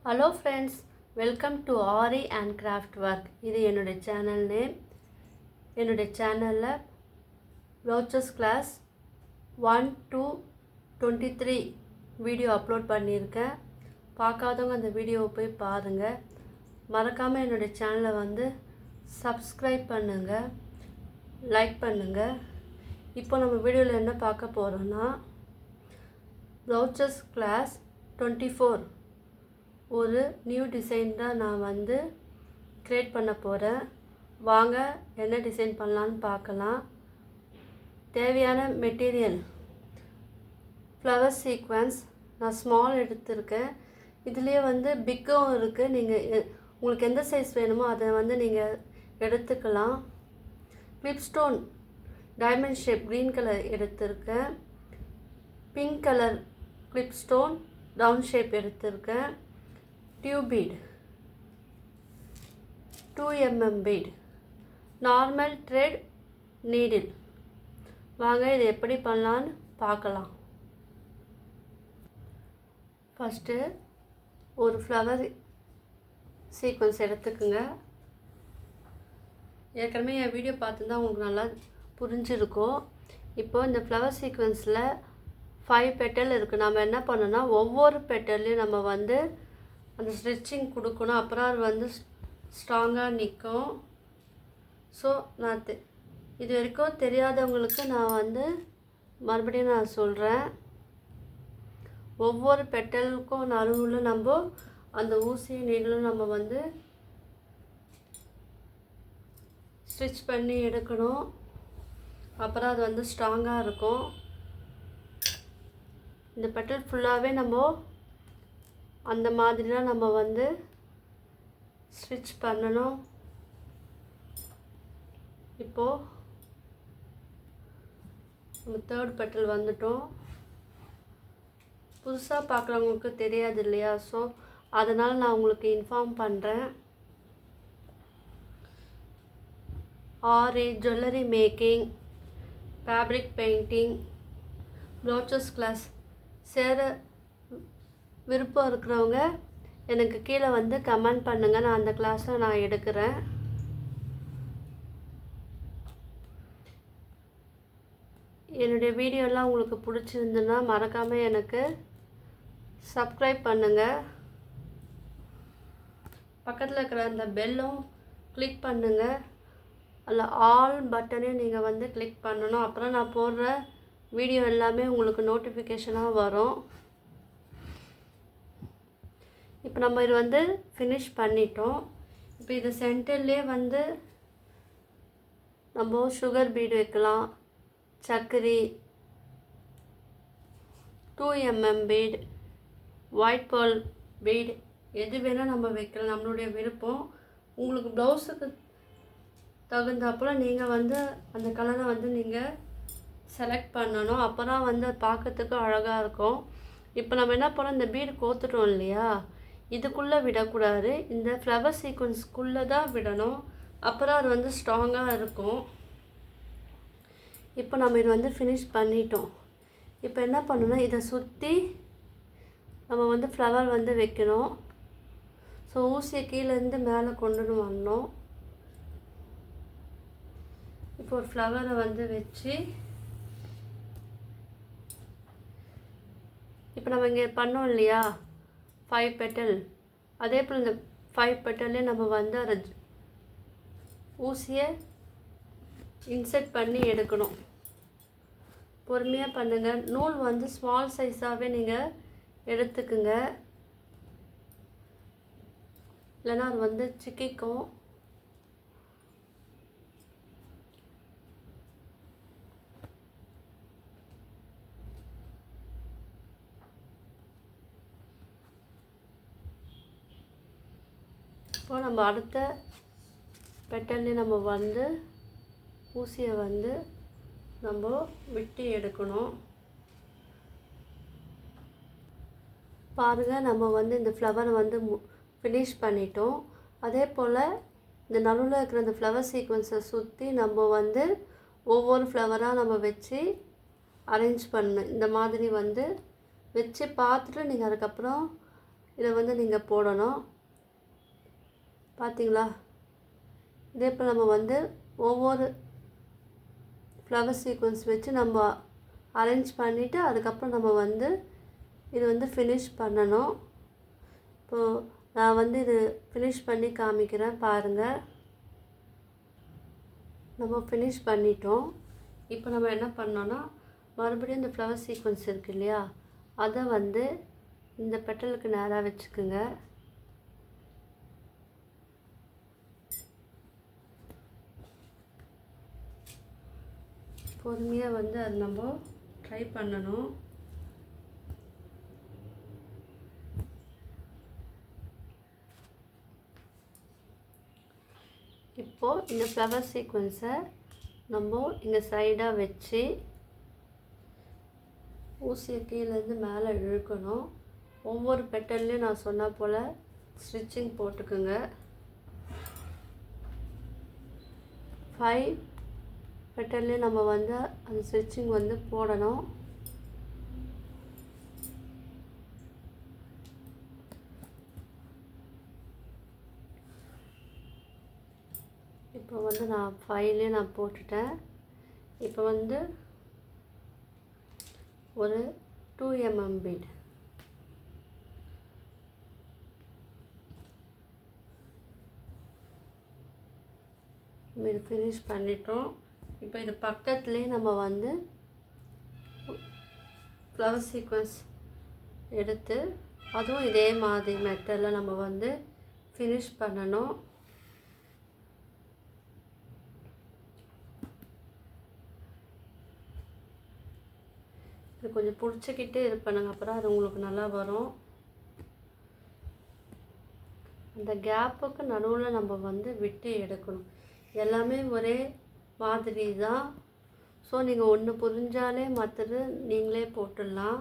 Hello friends, welcome to Ari and Craft Work. இது என்னுடைய channel name. என்னுடைய சேனலில் blouses class 1 to 23 video upload பண்ணியிருக்கேன். பார்க்காதவங்க அந்த வீடியோவை போய் பாருங்கள். மறக்காமல் என்னுடைய சேனலை வந்து சப்ஸ்கிரைப் பண்ணுங்கள், லைக் பண்ணுங்கள். இப்போ நம்ம வீடியோவில் என்ன பார்க்க போகிறோன்னா ப்ளவுசஸ் கிளாஸ் 24 ஒரு நியூ டிசைன் தான் நான் வந்து க்ரியேட் பண்ண போகிறேன். வாங்க என்ன டிசைன் பண்ணலான்னு பார்க்கலாம். தேவையான மெட்டீரியல் ஃப்ளவர் சீக்வன்ஸ் நான் ஸ்மால் எடுத்திருக்கேன். இதுலேயே வந்து பிக்கும் இருக்குது. நீங்கள் உங்களுக்கு எந்த சைஸ் வேணுமோ அதை வந்து நீங்கள் எடுத்துக்கலாம். Clip stone diamond shape green colour எடுத்திருக்கேன். Pink colour clip stone round shape எடுத்திருக்கேன். Tube bead 2 mm bead, normal thread needle. வாங்க இது எப்படி பண்ணலான்னு பார்க்கலாம். ஃபஸ்ட்டு ஒரு ஃப்ளவர் சீக்வன்ஸ் எடுத்துக்குங்க. ஏற்கனவே என் வீடியோ பார்த்துருந்தா உங்களுக்கு நல்லா புரிஞ்சிருக்கும். இப்போது இந்த ஃப்ளவர் சீக்வன்ஸில் 5 பெட்டல் இருக்குது. நம்ம என்ன பண்ணோன்னா ஒவ்வொரு பெட்டல்லையும் நம்ம வந்து அந்த ஸ்டிச்சிங் கொடுக்கணும். அப்புறம் அது வந்து ஸ்ட்ராங்காக நிற்கும். ஸோ நான் இது வரைக்கும் தெரியாதவங்களுக்கு நான் வந்து மறுபடியும் நான் சொல்கிறேன். ஒவ்வொரு பெட்டலுக்கும் நடுவில் நம்ம அந்த ஊசி நீங்களும் நம்ம வந்து ஸ்டிச் பண்ணி எடுக்கணும். அப்புறம் அது வந்து ஸ்ட்ராங்காக இருக்கும். இந்த பெட்டல் ஃபுல்லாகவே நம்ம அந்த மாதிரிலாம் நம்ம வந்து ஸ்டிச் பண்ணணும். இப்போது நம்ம தேர்ட் பெட்டல் வந்துட்டோம். புதுசாக பார்க்குறவங்களுக்கு தெரியாது இல்லையா? ஸோ அதனால் நான் உங்களுக்கு இன்ஃபார்ம் பண்ணுறேன். Aari jewellery making, fabric painting, blouses class சேர விருப்பம் இருக்கிறவங்க எனக்கு கீழே வந்து கமெண்ட் பண்ணுங்கள். நான் அந்த கிளாஸை நான் எடுக்கிறேன். என்னுடைய வீடியோலாம் உங்களுக்கு பிடிச்சிருந்துன்னா மறக்காமல் எனக்கு சப்ஸ்கிரைப் பண்ணுங்கள். பக்கத்தில் இருக்கிற அந்த பெல்லும் கிளிக் பண்ணுங்கள். அதில் ஆல் பட்டனையும் நீங்கள் வந்து கிளிக் பண்ணணும். அப்புறம் நான் போடுற வீடியோ எல்லாமே உங்களுக்கு நோட்டிஃபிகேஷனாக வரும். இப்போ நம்ம இது வந்து ஃபினிஷ் பண்ணிட்டோம். இப்போ இது சென்டர்லேயே வந்து நம்ம சுகர் பீடு வைக்கலாம், சர்க்கரை, 2 mm bead, white pearl bead, எது வேணால் நம்ம வைக்கலாம். நம்மளுடைய விருப்பம். உங்களுக்கு ப்ளவுஸுக்கு தகுந்தாப்புல நீங்கள் வந்து அந்த கலரை வந்து நீங்கள் செலக்ட் பண்ணணும். அப்போ தான் வந்து பார்க்கறதுக்கு அழகாக இருக்கும். இப்போ நம்ம என்ன பண்ணோம், இந்த பீடு கோத்துட்டோம் இல்லையா, இதுக்குள்ளே விடக்கூடாது. இந்த ஃப்ளவர் சீக்வன்ஸ்க்குள்ளே தான் விடணும். அப்புறம் அது வந்து ஸ்ட்ராங்காக இருக்கும். இப்போ நம்ம இது வந்து ஃபினிஷ் பண்ணிட்டோம். இப்போ என்ன பண்ணணும்னா இதை சுற்றி நம்ம வந்து ஃப்ளவர் வந்து வைக்கணும். ஸோ ஊசியை கீழேருந்து மேலே கொண்டுன்னு வரணும். இப்போ ஒரு ஃப்ளவரை வந்து வச்சு இப்போ நம்ம இங்கே பண்ணோம் இல்லையா 5 பெட்டல், அதே போல் இந்த 5 பெட்டல்லே நம்ம வந்து அதை ஊசியை இன்செர்ட் பண்ணி எடுக்கணும். பொறுமையாக பண்ணுங்கள். நூல் வந்து ஸ்மால் சைஸாகவே நீங்கள் எடுத்துக்குங்க, இல்லைன்னா அது வந்து சிக்கிக்கும். இப்போ நம்ம அடுத்த பெட்டல்லே நம்ம வந்து ஊசியை வந்து நம்ம விட்டு எடுக்கணும். பாருங்கள், நம்ம வந்து இந்த ஃப்ளவரை வந்து ஃபினிஷ் பண்ணிட்டோம். அதே போல் இந்த நடுவில் இருக்கிற இந்த ஃப்ளவர் சீக்வன்ஸை சுற்றி நம்ம வந்து ஒவ்வொரு ஃப்ளவராக நம்ம வச்சு அரேஞ்ச் பண்ணணும். இந்த மாதிரி வந்து வச்சு பார்த்துட்டு நீங்கள் அதுக்கப்புறம் இதை வந்து நீங்கள் போடணும். பார்த்தீங்களா? இதே போல் நம்ம வந்து ஒவ்வொரு ஃப்ளவர் சீக்வன்ஸ் வச்சு நம்ம அரேஞ்ச் பண்ணிவிட்டு அதுக்கப்புறம் நம்ம வந்து இது வந்து ஃபினிஷ் பண்ணணும். இப்போது நான் வந்து இது ஃபினிஷ் பண்ணி காமிக்கிறேன் பாருங்கள். நம்ம ஃபினிஷ் பண்ணிட்டோம். இப்போ நம்ம என்ன பண்ணோன்னா மறுபடியும் இந்த ஃப்ளவர் சீக்வன்ஸ் இருக்குது இல்லையா, அதை வந்து இந்த பெட்டலுக்கு நேராக வச்சுக்குங்க. பொறுமையாக வந்து அது நம்ம ட்ரை பண்ணணும். இப்போது இந்த ஃப்ளவர் சீக்வன்ஸை நம்ம இங்கே சைடாக வச்சு ஊசியை கீழேருந்து மேலே இழுக்கணும். ஒவ்வொரு பெட்டல்லையும் நான் சொன்ன போல் ஸ்டிச்சிங் போட்டுக்குங்க. 5 பெட்டல்லையும் நம்ம வந்து அந்த ஸ்டிச்சிங் வந்து போடணும். இப்போ வந்து நான் 5லேயே நான் போட்டுட்டேன். இப்போ வந்து ஒரு 2 mm பீட் இது ஃபினிஷ் பண்ணிட்டோம். இப்போ இது பக்கத்துலேயே நம்ம வந்து ஃப்ளவர் சீக்வன்ஸ் எடுத்து அதுவும் இதே மாதிரி மெத்தடில் நம்ம வந்து ஃபினிஷ் பண்ணணும். இது கொஞ்சம் பிடிச்சிக்கிட்டு இது பண்ணுங்க, அப்புறம் அது உங்களுக்கு நல்லா வரும். அந்த கேப்புக்கு நடுவில் நம்ம வந்து விட்டு எடுக்கணும். எல்லாமே ஒரே மாதிரி தான். ஸோ நீங்கள் ஒன்று புரிஞ்சாலே மற்றது நீங்களே போட்டுடலாம்.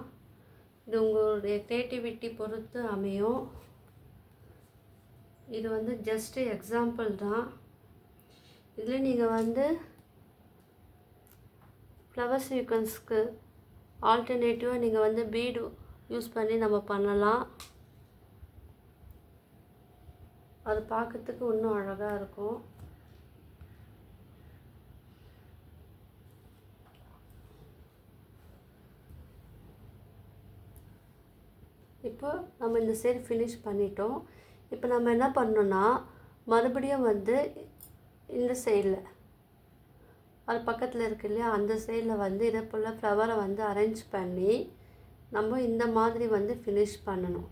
இது உங்களுடைய க்ரியேட்டிவிட்டி பொறுத்து அமையும். இது வந்து ஜஸ்ட்டு எக்ஸாம்பிள் தான். இதில் நீங்கள் வந்து ஃப்ளவர் சீக்வன்ஸ்க்கு ஆல்டர்னேட்டிவாக நீங்கள் வந்து பீடு யூஸ் பண்ணி நம்ம பண்ணலாம். அது பார்க்கறதுக்கு இன்னும் அழகாக இருக்கும். இப்போ நம்ம இந்த சைடு ஃபினிஷ் பண்ணிட்டோம். இப்போ நம்ம என்ன பண்ணோன்னா மறுபடியும் வந்து இந்த சைடில் அது பக்கத்தில் இருக்கு இல்லையா, அந்த சைடில் வந்து இதே போல் ஃப்ளவரை வந்து அரேஞ்ச் பண்ணி நம்ம இந்த மாதிரி வந்து ஃபினிஷ் பண்ணணும்.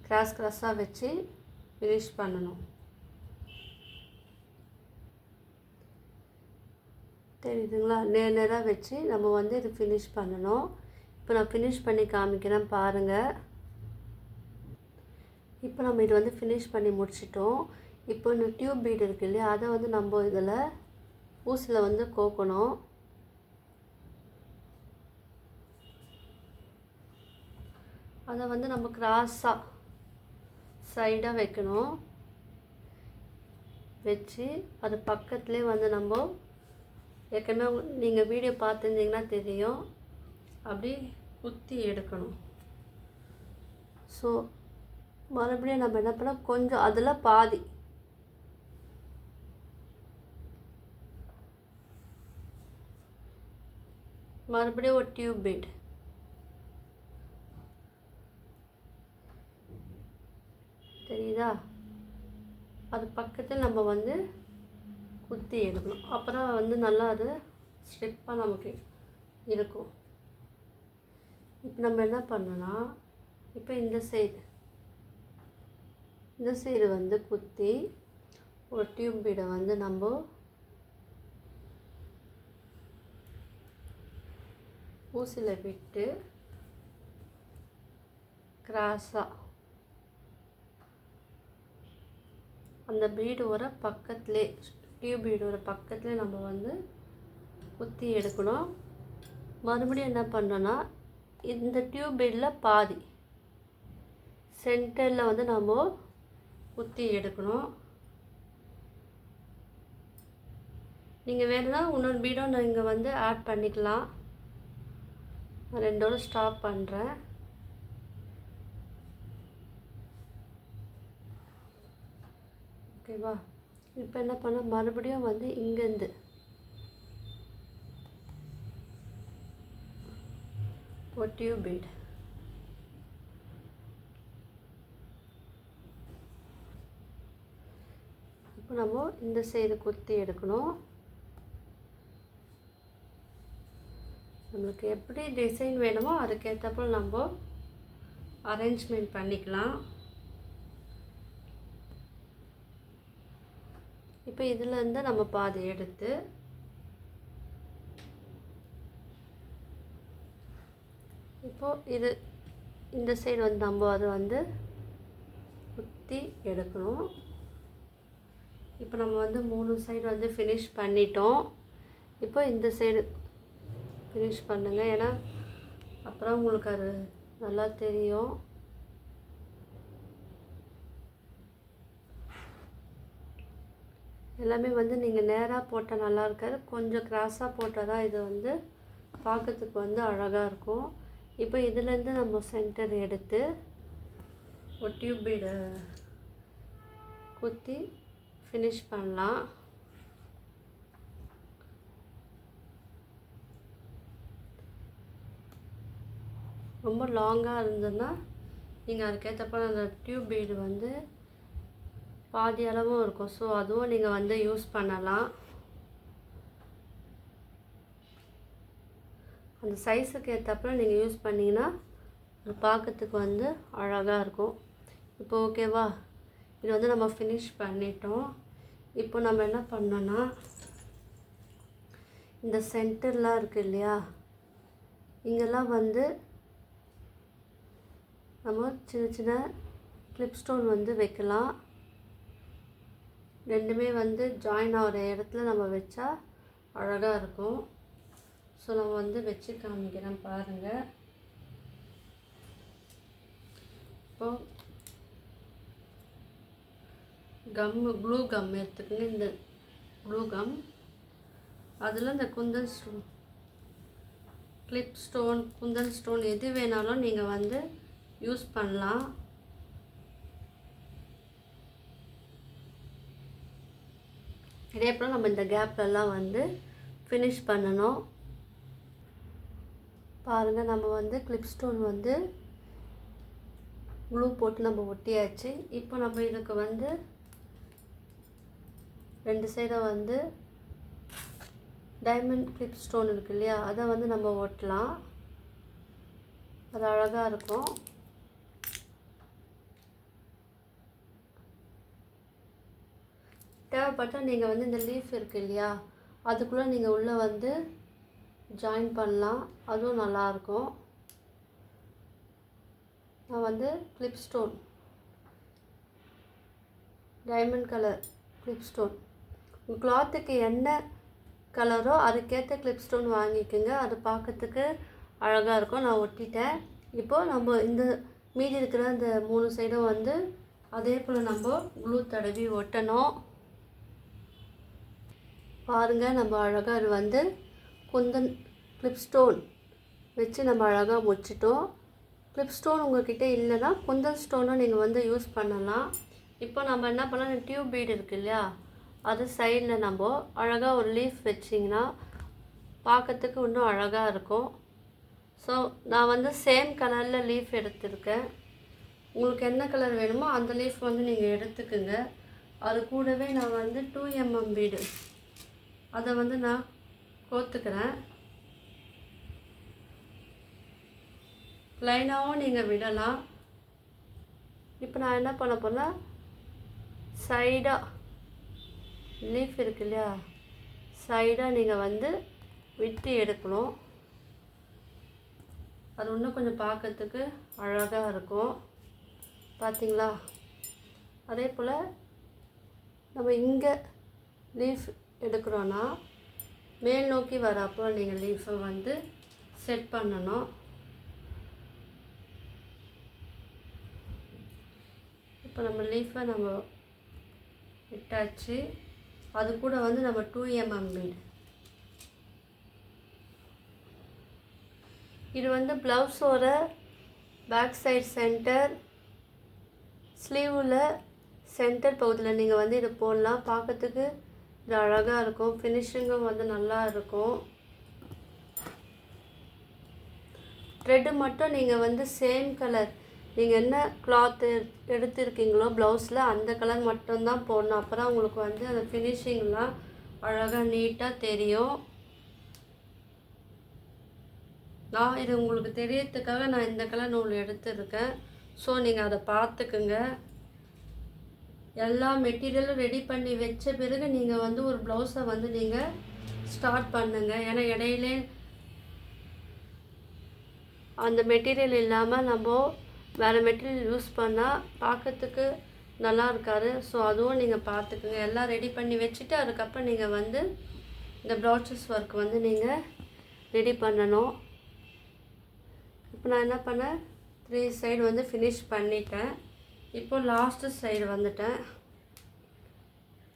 கிராஸாக வச்சு ஃபினிஷ் பண்ணணும். தெரியுதுங்களா? நேராக வச்சு நம்ம வந்து இது ஃபினிஷ் பண்ணணும். இப்போ நான் ஃபினிஷ் பண்ணி காமிக்கிறேன் பாருங்கள். இப்போ நம்ம இது வந்து ஃபினிஷ் பண்ணி முடிச்சிட்டோம். இப்போ இந்த டியூப் பீட் இருக்கு இல்லையா, அதை வந்து நம்ம இதில் ஊசியில் வந்து கோக்கணும். அதை வந்து நம்ம கிராஸாக சைடாக வைக்கணும். வச்சு அது பக்கத்துலேயே வந்து நம்ம ஏற்கனவே நீங்கள் வீடியோ பார்த்துருந்தீங்கன்னா தெரியும், அப்படி குத்தி எடுக்கணும். ஸோ மறுபடியும் நம்ம என்ன பண்ணோம், கொஞ்சம் அதில் பாதி மறுபடியும் ஒரு டியூப் பீட் தெரியுதா, அது பக்கத்தில் நம்ம வந்து குத்தி எடுக்கணும். அப்புறம் வந்து நல்லா அது ஸ்ட்ரிப்பாக நமக்கு இருக்கும். இப்போ நம்ம என்ன பண்ணோன்னா இப்போ இந்த சைடு வந்து குத்தி ஒரு டியூப் பீடை வந்து நம்ம ஊசியில் விட்டு கிராஸாக அந்த பீடோட பக்கத்துலே டியூப் பீடோட பக்கத்துலேயே நம்ம வந்து குத்தி எடுக்கணும். மறுபடியும் என்ன பண்ணோன்னா இந்த டியூப் பீடில் பாதி சென்டரில் வந்து நம்ம குத்தி எடுக்கணும். நீங்கள் வேணும்னா இன்னொரு பீடும் நீங்கள் வந்து ஆட் பண்ணிக்கலாம். நான் ரெண்டோட ஸ்டாப் பண்ணுறேன். ஓகேவா? இப்போ என்ன பண்ண, மறுபடியும் வந்து இங்கேருந்து ஒரு டியூப் பீட் இப்போ நம்ம இந்த சைடு குத்தி எடுக்கணும். நம்மளுக்கு எப்படி டிசைன் வேணுமோ அதுக்கேற்றப்போ நம்ம அரேஞ்ச்மெண்ட் பண்ணிக்கலாம். இப்போ இதிலேருந்து நம்ம பாதி எடுத்து இப்போது இது இந்த சைடு வந்து நம்ம அதை வந்து குத்தி எடுக்கணும். இப்போ நம்ம வந்து 3 சைடு வந்து ஃபினிஷ் பண்ணிட்டோம். இப்போ இந்த சைடு ஃபினிஷ் பண்ணுங்கள், ஏன்னா அப்புறம் உங்களுக்கு அது நல்லா தெரியும். எல்லாமே வந்து நீங்கள் நேராக போட்டால் நல்லா இருக்காது, கொஞ்சம் கிராஸாக போட்டால் தான் இது வந்து பார்க்கறதுக்கு வந்து அழகாக இருக்கும். இப்போ இதுலேருந்து நம்ம சென்டர் எடுத்து ஒரு டியூப் பீடை குத்தி ஃபினிஷ் பண்ணலாம். ரொம்ப லாங்காக இருந்ததுன்னா நீங்கள் அதுக்கேற்றப்ப அந்த டியூப் பீடு வந்து பாதி அளவும் இருக்கும், ஸோ அதுவும் நீங்கள் வந்து யூஸ் பண்ணலாம். அந்த சைஸுக்கு ஏற்றப்ப நீங்கள் யூஸ் பண்ணிங்கன்னா அது பார்க்கறதுக்கு வந்து அழகாக இருக்கும். இப்போ ஓகேவா? இது வந்து நம்ம ஃபினிஷ் பண்ணிட்டோம். இப்போ நம்ம என்ன பண்ணோன்னா, இந்த சென்டர்லாம் இருக்குது இல்லையா, இங்கெல்லாம் வந்து நம்ம சின்ன சின்ன கிளிப் ஸ்டோன் வந்து வைக்கலாம். ரெண்டுமே வந்து ஜாயின் ஆகிற இடத்துல நம்ம வச்சா அழகாக இருக்கும். ஸோ நம்ம வந்து வச்சு காமிக்கிறேன் பாருங்கள். இப்போது க்ளூ கம் எடுத்துக்கங்க. இந்த க்ளூ கம் அதில் இந்த Kundan stone, clip stone, Kundan stone எது வேணாலும் நீங்கள் வந்து யூஸ் பண்ணலாம். இதே போல் நம்ம இந்த கேப்லலாம் வந்து ஃபினிஷ் பண்ணணும். பாருங்கள், நம்ம வந்து கிளிப் ஸ்டோன் வந்து க்ளூ போட்டு நம்ம ஒட்டியாச்சு. இப்போ நம்ம இதுக்கு வந்து 2 சைடும் வந்து டைமண்ட் கிளிப் ஸ்டோன் இருக்கு இல்லையா, அதை வந்து நம்ம ஒட்டலாம். அது அழகாக இருக்கும். தேவைப்பட்டால் நீங்கள் வந்து இந்த லீஃப் இருக்குது இல்லையா, அதுக்குள்ளே நீங்கள் உள்ளே வந்து ஜாயின் பண்ணலாம், அதுவும் நல்லாயிருக்கும். நான் வந்து clip stone, diamond colour clip stone, உங்கள் கிளாத்துக்கு என்ன கலரோ அதுக்கேற்ற கிளிப் ஸ்டோன் வாங்கிக்கோங்க, அது பார்க்கறதுக்கு அழகாக இருக்கும். நான் ஒட்டிட்டேன். இப்போது நம்ம இந்த மீதி இருக்கிற அந்த 3 சைடும் வந்து அதே போல் நம்ம க்ளூ தடவி ஒட்டணும். பாருங்கள், நம்ம அழகாக அது வந்து குந்தன் கிளிப் ஸ்டோன் வச்சு நம்ம அழகாக முடிச்சிட்டோம். கிளிப் ஸ்டோன் உங்கள்கிட்ட இல்லைன்னா குந்தன் ஸ்டோனும் நீங்கள் வந்து யூஸ் பண்ணலாம். இப்போ நம்ம என்ன பண்ணலாம், டியூப் பீடு இருக்குது இல்லையா, அது சைடில் நம்ம அழகாக ஒரு லீஃப் வச்சிங்கன்னா பார்க்கறதுக்கு இன்னும் அழகாக இருக்கும். ஸோ நான் வந்து சேம் கலரில் லீஃப் எடுத்துருக்கேன். உங்களுக்கு என்ன கலர் வேணுமோ அந்த லீஃப் வந்து நீங்கள் எடுத்துக்குங்க. அது கூடவே நான் வந்து 2 mm பீடு அதை வந்து நான் கோத்துக்கிறேன். லைனாகவும் நீங்கள் விடலாம். இப்போ நான் என்ன பண்ண போகிறேன்னா, சைடாக லீஃப் இருக்கு இல்லையா, சைடாக நீங்கள் வந்து விட்டு எடுக்கணும். அது இன்னும் கொஞ்சம் பார்க்கறதுக்கு அழகாக இருக்கும். பார்த்தீங்களா? அதே போல் நம்ம இங்கே லீஃப் எடுக்கிறோன்னா மேல் நோக்கி வரப்போ நீங்கள் லீஃபை வந்து செட் பண்ணணும். இப்போ நம்ம லீஃபை நம்ம விட்டாச்சு. அது கூட வந்து நம்ம 2 mm பீடு, இது வந்து ப்ளவுஸோட பேக் சைட் சென்டர், ஸ்லீவில் சென்டர் பகுதியில் நீங்கள் வந்து இது போடலாம். பார்க்கறதுக்கு இது அழகாக இருக்கும். ஃபினிஷிங்கும் வந்து நல்லா இருக்கும். த்ரெட்டு மட்டும் நீங்கள் வந்து சேம் கலர், நீங்கள் என்ன கிளாத்து எடுத்துருக்கீங்களோ ப்ளவுஸில் அந்த கலர் மட்டும்தான் போடணும். அப்போ தான் உங்களுக்கு வந்து அந்த ஃபினிஷிங்லாம் அழகாக நீட்டாக தெரியும். நான் இது உங்களுக்கு தெரியறதுக்காக நான் இந்த கலர் நூல் எடுத்துருக்கேன். ஸோ நீங்கள் அதை பார்த்துக்குங்க. எல்லா மெட்டீரியலும் ரெடி பண்ணி வச்ச பிறகு நீங்கள் வந்து ஒரு ப்ளவுஸை வந்து நீங்கள் ஸ்டார்ட் பண்ணுங்கள். ஏன்னா இடையிலே அந்த மெட்டீரியல் இல்லாமல் நம்ம வேறு மெட்டீரியல் யூஸ் பண்ணால் பார்க்கறதுக்கு நல்லா இருக்காது. ஸோ அதுவும் நீங்கள் பார்த்துக்குங்க. எல்லாம் ரெடி பண்ணி வச்சுட்டு அதுக்கப்புறம் நீங்கள் வந்து இந்த ப்ராச்சஸ் ஒர்க் வந்து நீங்கள் ரெடி பண்ணணும். இப்போ நான் என்ன பண்ணேன், 3 சைடு வந்து ஃபினிஷ் பண்ணிட்டேன். இப்போ லாஸ்ட்டு சைடு வந்துட்டேன்.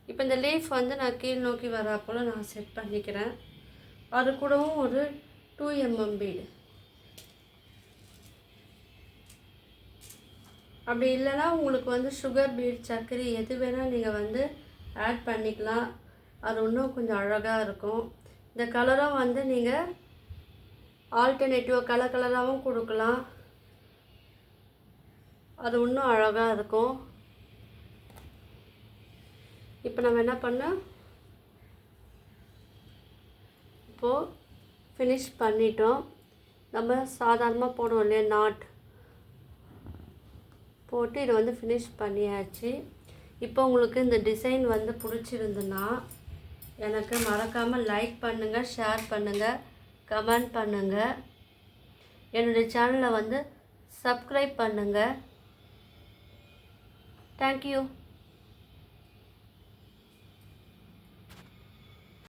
இப்போ இந்த லீஃப் வந்து நான் கீழ் நோக்கி வரா போல் நான் செட் பண்ணிக்கிறேன். அது கூடவும் ஒரு 2 mm பீடு. அப்படி இல்லைன்னா உங்களுக்கு வந்து சுகர் பீட், சர்க்கரை எது வேணால் நீங்கள் வந்து ஆட் பண்ணிக்கலாம். அது இன்னும் கொஞ்சம் அழகாக இருக்கும். இந்த கலரும் வந்து நீங்கள் ஆல்டர்னேட்டிவாக கலராகவும் கொடுக்கலாம். அது இன்னும் அழகாக இருக்கும். இப்போ நம்ம என்ன பண்ணோம், இப்போது ஃபினிஷ் பண்ணிட்டோம். நம்ம சாதாரணமாக போடுவோம் இல்லையா, நாட் போட்டு இதை வந்து ஃபினிஷ் பண்ணியாச்சு. இப்போ உங்களுக்கு இந்த டிசைன் வந்து பிடிச்சிருந்துன்னா எனக்கு மறக்காமல் லைக் பண்ணுங்கள், ஷேர் பண்ணுங்கள், கமெண்ட் பண்ணுங்கள். என்னுடைய சேனலை வந்து சப்ஸ்கிரைப் பண்ணுங்கள். தேங்க்யூ.